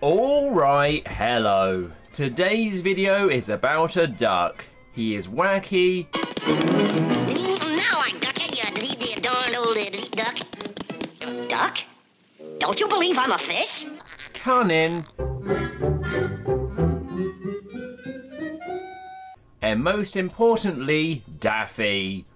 Alright, hello. Today's video is about a duck. He is wacky. Now I got you darn old duck. Duck? Don't you believe I'm a fish? Cunning. And most importantly, Daffy.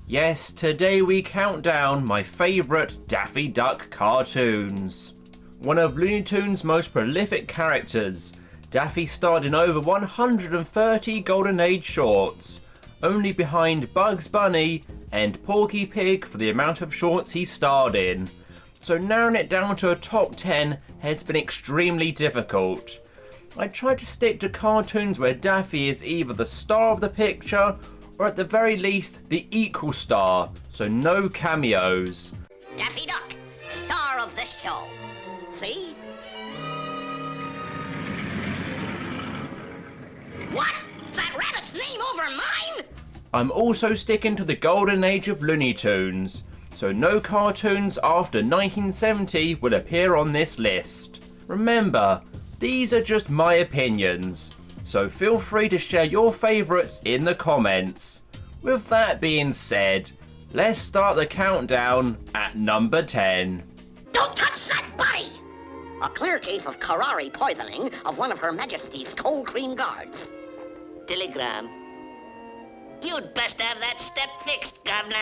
Yes, today we count down my favourite Daffy Duck cartoons. One of Looney Tunes' most prolific characters, Daffy starred in over 130 Golden Age shorts, only behind Bugs Bunny and Porky Pig for the amount of shorts he starred in. So narrowing it down to a top 10 has been extremely difficult. I tried to stick to cartoons where Daffy is either the star of the picture or at the very least the equal star, so no cameos. Daffy Duck, star of the show. See? What? Is that rabbit's name over mine? I'm also sticking to the golden age of Looney Tunes, so no cartoons after 1970 will appear on this list. Remember, these are just my opinions, so feel free to share your favourites in the comments. With that being said, let's start the countdown at number 10. Don't touch that body! A clear case of curare poisoning of one of Her Majesty's cold cream guards. Telegram. You'd best have that step fixed, Governor.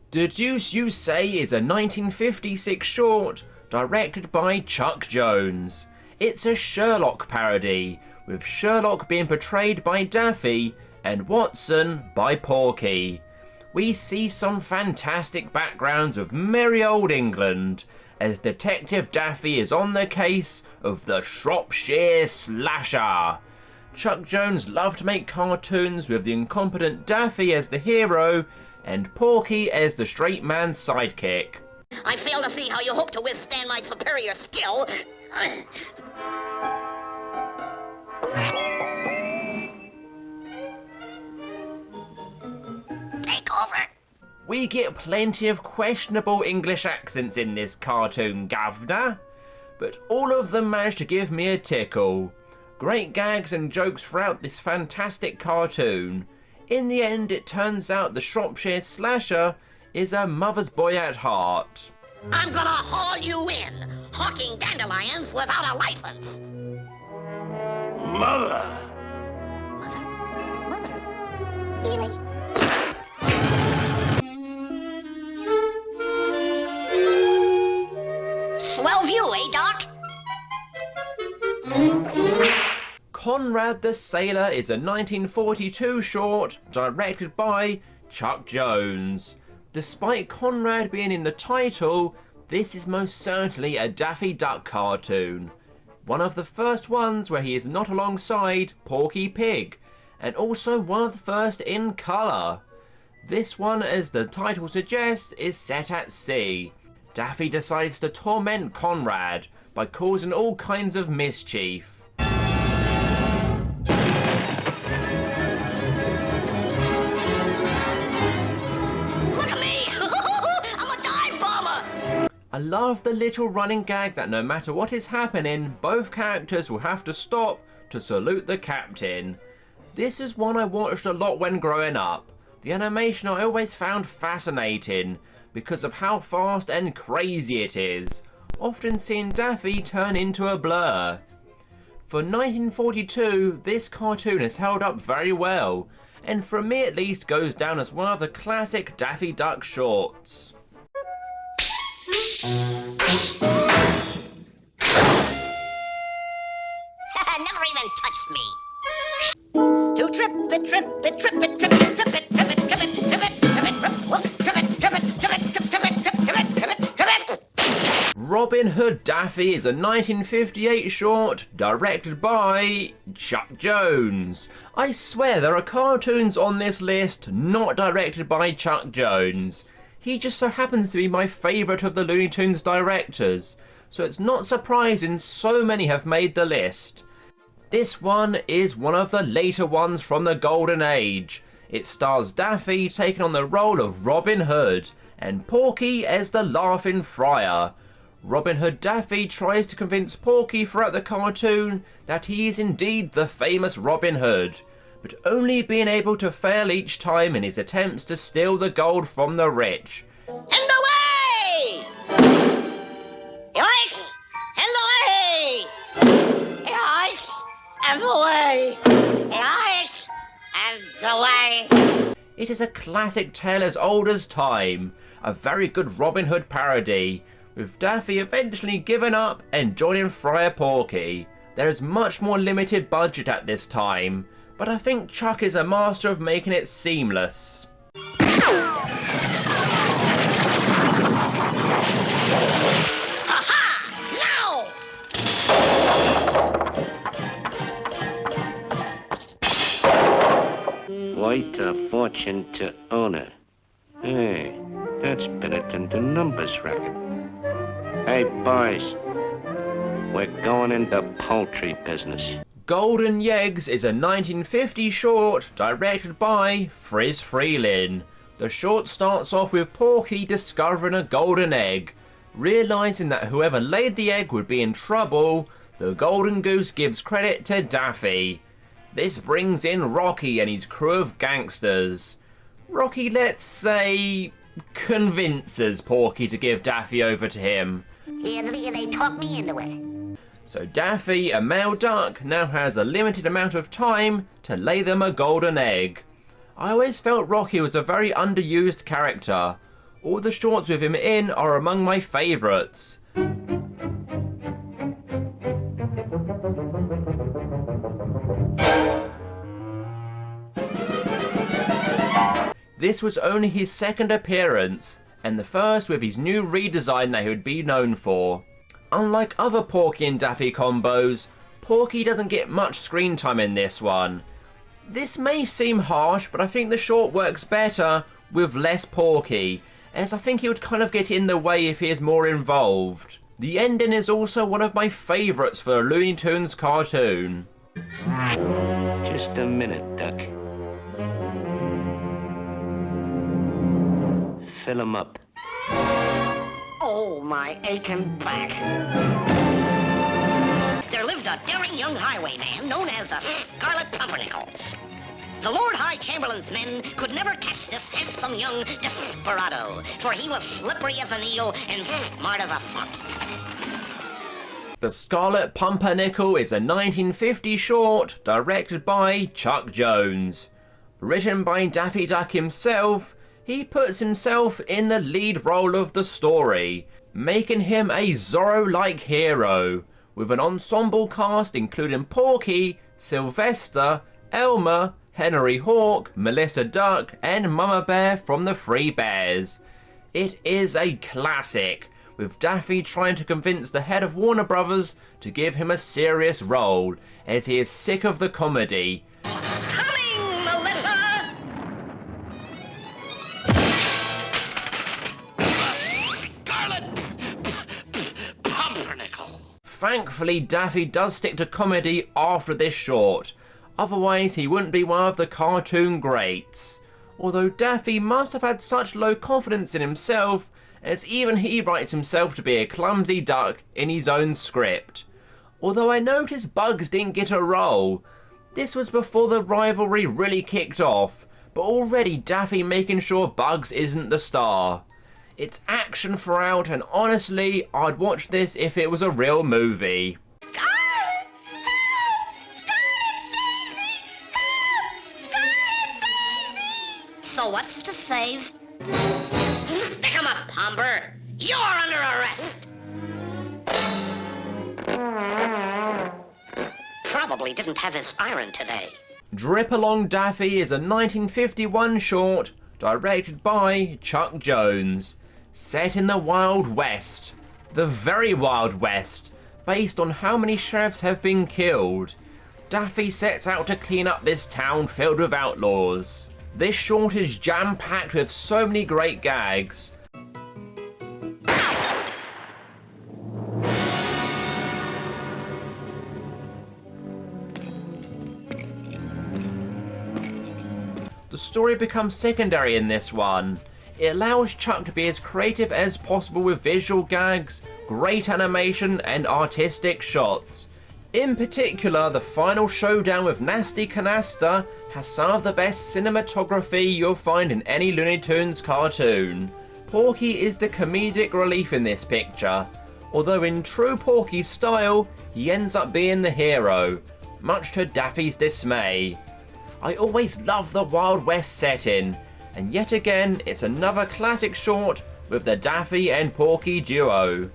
The Deuce You Say is a 1956 short directed by Chuck Jones. It's a Sherlock parody, with Sherlock being portrayed by Daffy and Watson by Porky. We see some fantastic backgrounds of merry old England as Detective Daffy is on the case of the Shropshire Slasher. Chuck Jones loved to make cartoons with the incompetent Daffy as the hero and Porky as the straight man's sidekick. I fail to see how you hope to withstand my superior skill. Take over. We get plenty of questionable English accents in this cartoon, Governor, but all of them manage to give me a tickle. Great gags and jokes throughout this fantastic cartoon. In the end, it turns out the Shropshire Slasher is a mother's boy at heart. I'm gonna haul you in, hawking dandelions without a license. Mother! Mother? Really? Swell view, eh, Doc? Conrad the Sailor is a 1942 short directed by Chuck Jones. Despite Conrad being in the title, this is most certainly a Daffy Duck cartoon. One of the first ones where he is not alongside Porky Pig, and also one of the first in colour. This one, as the title suggests, is set at sea. Daffy decides to torment Conrad by causing all kinds of mischief. I love the little running gag that no matter what is happening, both characters will have to stop to salute the captain. This is one I watched a lot when growing up. The animation I always found fascinating because of how fast and crazy it is, often seeing Daffy turn into a blur. For 1942, this cartoon has held up very well, and for me at least goes down as one of the classic Daffy Duck shorts. Never even touched me. To trip it, trip it, trip it, trip it, trip it, trip it, trip it, trip it, trip it, whoops, trip it, trip it, trip it, trip it, trip it, trip it, trip it. Robin Hood Daffy is a 1958 short directed by Chuck Jones. I swear there are cartoons on this list not directed by Chuck Jones. He just so happens to be my favourite of the Looney Tunes directors, so it's not surprising so many have made the list. This one is one of the later ones from the Golden Age. It stars Daffy taking on the role of Robin Hood, and Porky as the Laughing Friar. Robin Hood Daffy tries to convince Porky throughout the cartoon that he is indeed the famous Robin Hood, but only being able to fail each time in his attempts to steal the gold from the rich. And away! Yoicks! And away! Yoicks! And away! Yoicks! And away! It is a classic tale as old as time, a very good Robin Hood parody, with Daffy eventually giving up and joining Friar Porky. There is much more limited budget at this time, but I think Chuck is a master of making it seamless. Quite a fortune to owner. Hey, that's better than the numbers racket. Hey, boys, we're going into poultry business. Golden Yeggs is a 1950 short directed by Friz Frelin. The short starts off with Porky discovering a golden egg. Realising that whoever laid the egg would be in trouble, the golden goose gives credit to Daffy. This brings in Rocky and his crew of gangsters. Rocky, let's say, convinces Porky to give Daffy over to him. Yeah, they talked me into it. So Daffy, a male duck, now has a limited amount of time to lay them a golden egg. I always felt Rocky was a very underused character. All the shorts with him in are among my favourites. This was only his second appearance, and the first with his new redesign that he would be known for. Unlike other Porky and Daffy combos, Porky doesn't get much screen time in this one. This may seem harsh, but I think the short works better with less Porky, as I think he would kind of get in the way if he is more involved. The ending is also one of my favourites for a Looney Tunes cartoon. Just a minute, Duck. Fill 'em up. Oh, my aching back. There lived a daring young highwayman known as the Scarlet Pumpernickel. The Lord High Chamberlain's men could never catch this handsome young desperado, for he was slippery as an eel and smart as a fox. The Scarlet Pumpernickel is a 1950 short directed by Chuck Jones. Written by Daffy Duck himself, he puts himself in the lead role of the story, making him a Zorro-like hero, with an ensemble cast including Porky, Sylvester, Elmer, Henry Hawk, Melissa Duck, and Mama Bear from the Three Bears. It is a classic, with Daffy trying to convince the head of Warner Brothers to give him a serious role, as he is sick of the comedy. Coming, Melissa! Scarlet Pumpernickel. Thankfully, Daffy does stick to comedy after this short, otherwise he wouldn't be one of the cartoon greats. Although Daffy must have had such low confidence in himself, as even he writes himself to be a clumsy duck in his own script. Although I noticed Bugs didn't get a role. This was before the rivalry really kicked off, but already Daffy making sure Bugs isn't the star. It's action throughout, and honestly, I'd watch this if it was a real movie. Scarlet! Help! Scarlet, save me! Help! Scarlet, save me! So what's to save? Stick 'em up, Pomber! You're under arrest! Probably didn't have his iron today. Drip Along Daffy is a 1951 short directed by Chuck Jones, set in the Wild West, the very Wild West, based on how many sheriffs have been killed. Daffy sets out to clean up this town filled with outlaws. This short is jam-packed with so many great gags. The story becomes secondary in this one. It allows Chuck to be as creative as possible with visual gags, great animation and artistic shots. In particular, the final showdown with Nasty Canasta has some of the best cinematography you'll find in any Looney Tunes cartoon. Porky is the comedic relief in this picture, although in true Porky style, he ends up being the hero, much to Daffy's dismay. I always love the Wild West setting, and yet again it's another classic short with the Daffy and Porky duo.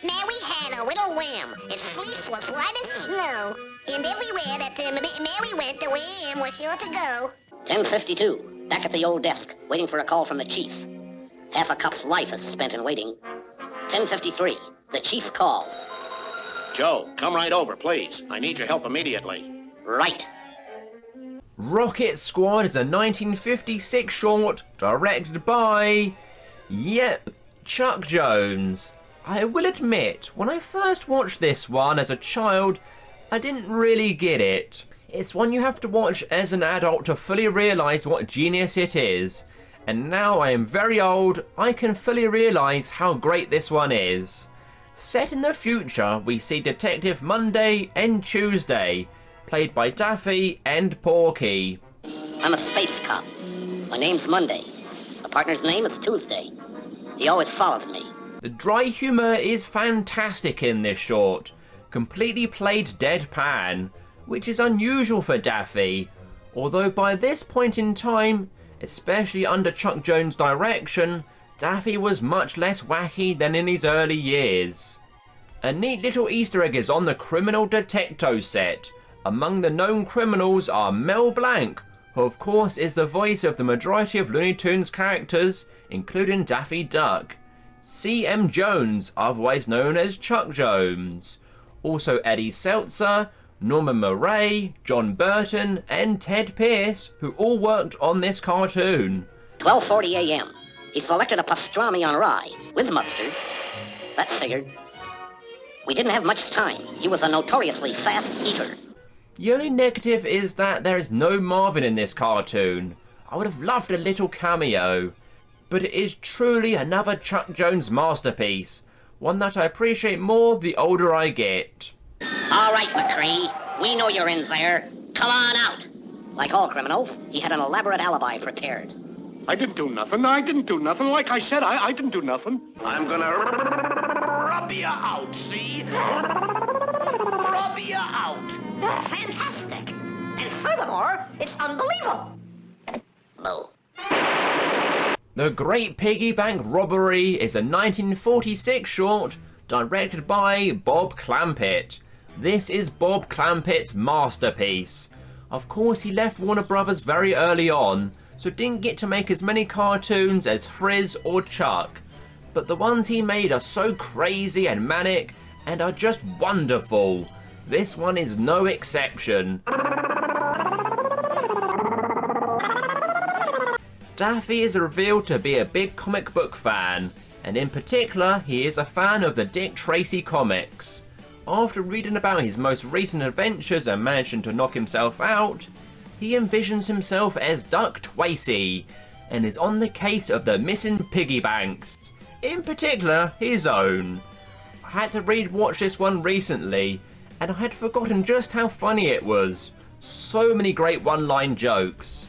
Now we had a little lamb. Its fleece was white as snow. And everywhere that Mary went, the lamb was sure to go. 10:52. Back at the old desk, waiting for a call from the chief. Half a cup's life is spent in waiting. 10:53. The chief called. Joe, come right over, please. I need your help immediately. Right. Rocket Squad is a 1956 short directed by... Yep, Chuck Jones. I will admit, when I first watched this one as a child, I didn't really get it. It's one you have to watch as an adult to fully realise what genius it is. And now I am very old, I can fully realise how great this one is. Set in the future, we see Detective Monday and Tuesday, played by Daffy and Porky. I'm a space cop. My name's Monday. My partner's name is Tuesday. He always follows me. The dry humour is fantastic in this short, completely played deadpan, which is unusual for Daffy, although by this point in time, especially under Chuck Jones' direction, Daffy was much less wacky than in his early years. A neat little Easter egg is on the Criminal Detecto set. Among the known criminals are Mel Blanc, who of course is the voice of the majority of Looney Tunes characters, including Daffy Duck. C.M. Jones, otherwise known as Chuck Jones. Also Eddie Seltzer, Norman Murray, John Burton, and Ted Pierce, who all worked on this cartoon. 12:40 a.m. He selected a pastrami on rye, with mustard. That figured. We didn't have much time. He was a notoriously fast eater. The only negative is that there is no Marvin in this cartoon. I would have loved a little cameo. But it is truly another Chuck Jones masterpiece, one that I appreciate more the older I get. All right, McCree. We know you're in there. Come on out. Like all criminals, he had an elaborate alibi prepared. I didn't do nothing. Like I said, I didn't do nothing. I'm gonna rub you out, see? Rub you out. That's fantastic. And furthermore, it's unbelievable. No. The Great Piggy Bank Robbery is a 1946 short directed by Bob Clampett. This is Bob Clampett's masterpiece. Of course, he left Warner Brothers very early on, so didn't get to make as many cartoons as Frizz or Chuck. But the ones he made are so crazy and manic and are just wonderful. This one is no exception. Daffy is revealed to be a big comic book fan, and in particular, he is a fan of the Dick Tracy comics. After reading about his most recent adventures and managing to knock himself out, he envisions himself as Duck Tracy, and is on the case of the missing piggy banks, in particular, his own. I had to watch this one recently, and I had forgotten just how funny it was. So many great one-line jokes.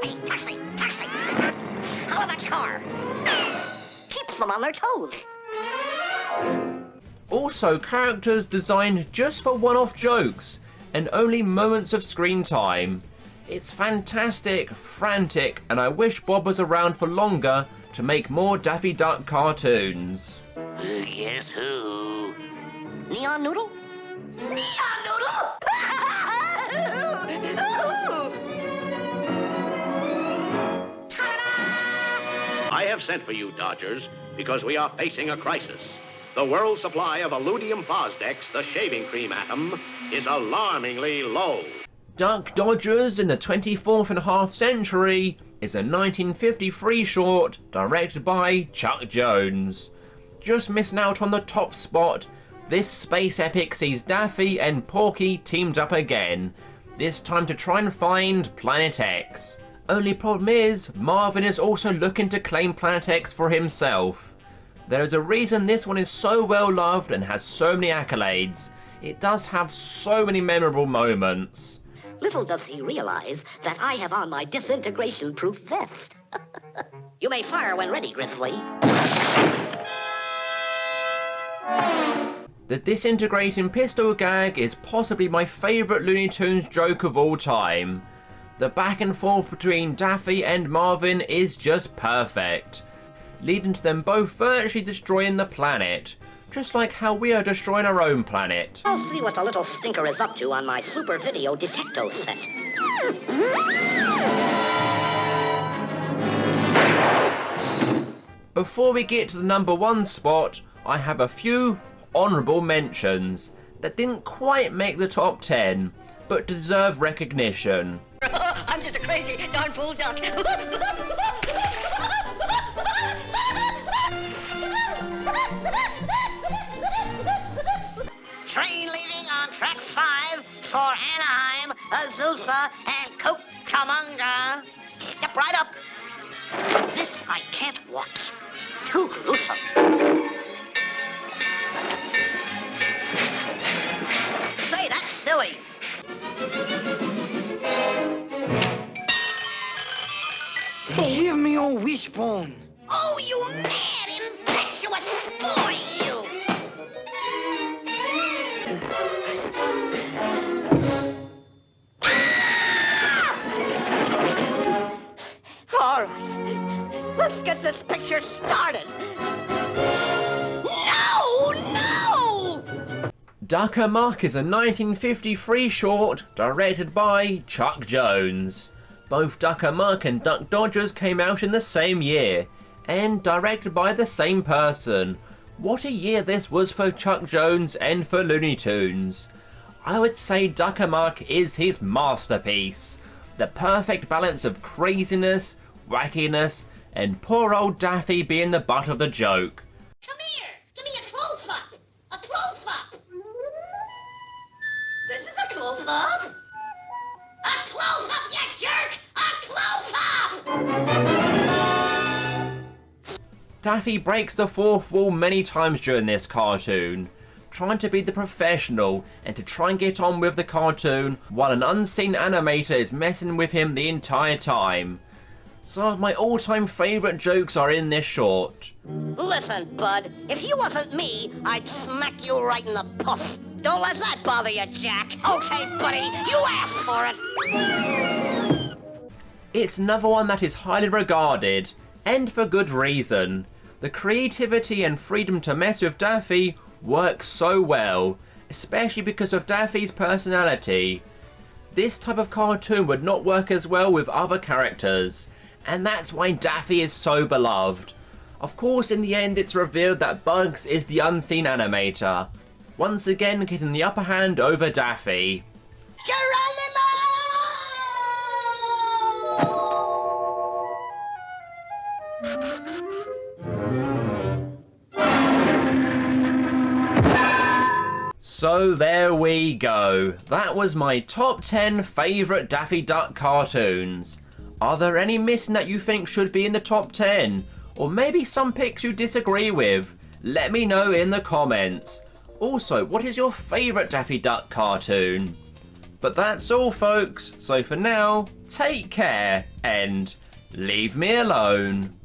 Hey, taxi! Out of that car! Keeps them on their toes. Also, characters designed just for one-off jokes and only moments of screen time. It's fantastic, frantic, and I wish Bob was around for longer to make more Daffy Duck cartoons. Guess who? Neon Noodle? Neon Noodle! I have sent for you, Dodgers, because we are facing a crisis. The world supply of aluminum Fosdex, the shaving cream atom, is alarmingly low. Duck Dodgers in the 24th and a half century is a 1953 short directed by Chuck Jones. Just missing out on the top spot, this space epic sees Daffy and Porky teamed up again, this time to try and find Planet X. Only problem is, Marvin is also looking to claim Planet X for himself. There is a reason this one is so well loved and has so many accolades. It does have so many memorable moments. Little does he realize that I have on my disintegration-proof vest. You may fire when ready, Grizzly. The disintegrating pistol gag is possibly my favourite Looney Tunes joke of all time. The back and forth between Daffy and Marvin is just perfect, leading to them both virtually destroying the planet, just like how we are destroying our own planet. I'll see what the little stinker is up to on my super video detecto set. Before we get to the number 1 spot, I have a few honourable mentions that didn't quite make the top 10, but deserve recognition. I'm just a crazy darn fool duck. Train leaving on track 5 for Anaheim, Azusa, and Cucamonga. Step right up. This I can't watch. Too gruesome. Say, that's silly. Give me your wishbone. Oh, you mad, impetuous boy, you! All right, let's get this picture started. No, no! Duck Amuck is a 1953 short directed by Chuck Jones. Both Duck Amuck and Duck Dodgers came out in the same year, and directed by the same person. What a year this was for Chuck Jones and for Looney Tunes. I would say Duck Amuck is his masterpiece. The perfect balance of craziness, wackiness, and poor old Daffy being the butt of the joke. Come here, give me a close-up. A close-up. This is a close-up. A close-up, you jerk! A close-up! Daffy breaks the fourth wall many times during this cartoon, trying to be the professional and to try and get on with the cartoon while an unseen animator is messing with him the entire time. Some of my all-time favourite jokes are in this short. Listen, bud, if you wasn't me, I'd smack you right in the puss. Don't let that bother you, Jack. Okay, buddy, you asked for it. It's another one that is highly regarded, and for good reason. The creativity and freedom to mess with Daffy works so well, especially because of Daffy's personality. This type of cartoon would not work as well with other characters, and that's why Daffy is so beloved. Of course, in the end it's revealed that Bugs is the unseen animator, once again getting the upper hand over Daffy. So there we go. That was my top 10 favourite Daffy Duck cartoons. Are there any missing that you think should be in the top 10? Or maybe some picks you disagree with? Let me know in the comments. Also, what is your favourite Daffy Duck cartoon? But that's all, folks. So for now, take care and leave me alone.